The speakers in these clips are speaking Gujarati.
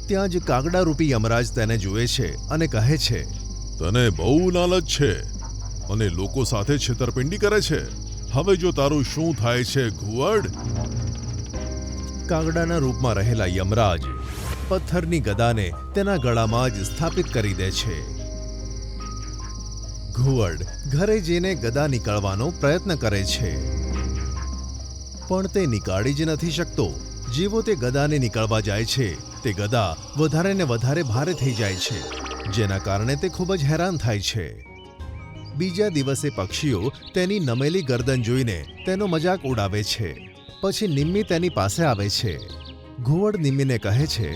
ત્યાં જ કાગડા રૂપી યમરાજ તેને જુએ છે અને કહે છે, તને બહુ લાલચ છે અને લોકો સાથે છેતરપિંડી કરે છે. હવે જો તારું શું થાય છે ઘુવડ? કાગડાના રૂપમાં રહેલા યમરાજ પથ્થરની ગદાને તેના ગળામાં જ સ્થાપિત કરી દે છે. ઘુવડ ઘરે જઈને ગદા નીકાળવાનો પ્રયત્ન કરે છે, પણ તે નીકાળી જ નથી શકતો. જેવો તે ગદાને નીકાળવા જાય છે, તે ગદા વધારે ને વધારે ભારે થઈ જાય છે, જેના કારણે તે ખૂબ જ હેરાન થાય છે. બીજા દિવસે પક્ષીઓ તેની નમેલી ગરદન જોઈને તેનો મજાક ઉડાવે છે. પછી નિમ્મી તેની પાસે આવે છે. ઘુવડ નિમ્મીને કહે છે,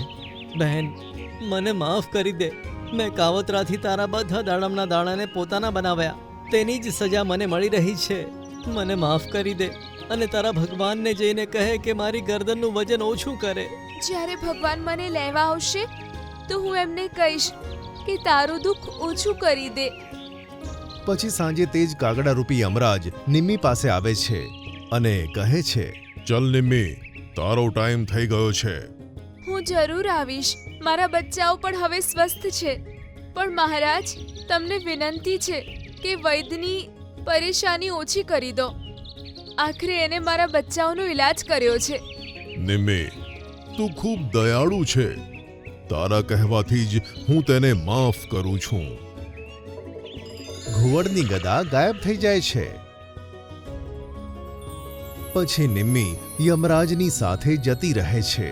બહેન, મને માફ કરી દે. મેં કાવતરાથી તારા બધા દાડમના દાણાને પોતાના બનાવ્યા. તેની જ સજા મને મળી રહી છે. મને માફ કરી દે અને તારા ભગવાનને જઈને કહે કે મારી ગરદનનું વજન ઓછું કરે. જ્યારે ભગવાન મને લેવા આવશે તો હું એમને કહીશ કે તારું દુઃખ ઓછું કરી દે. પછી સાંજે તે જ કાગડા રૂપી યમરાજ નિમ્મી પાસે આવે છે અને કહે છે, ચલ નિમ્મી, તારો ટાઈમ થઈ ગયો છે. હું જરૂર આવીશ. મારા બચ્ચાઓ પણ હવે સ્વસ્થ છે. પણ મહારાજ, તમને વિનંતી છે કે વૈદ્યની પરેશાની ઓછી કરી દો. આખરે એને મારા બચ્ચાઓનો ઈલાજ કર્યો છે. નિમ્મી, તું ખૂબ દયાળુ છે. તારા કહેવાથી જ હું તેને માફ કરું છું. ઘુવડની ગદા ગાયબ થઈ જાય છે. પછી નિમ્મી યમરાજની સાથે જતી રહે છે.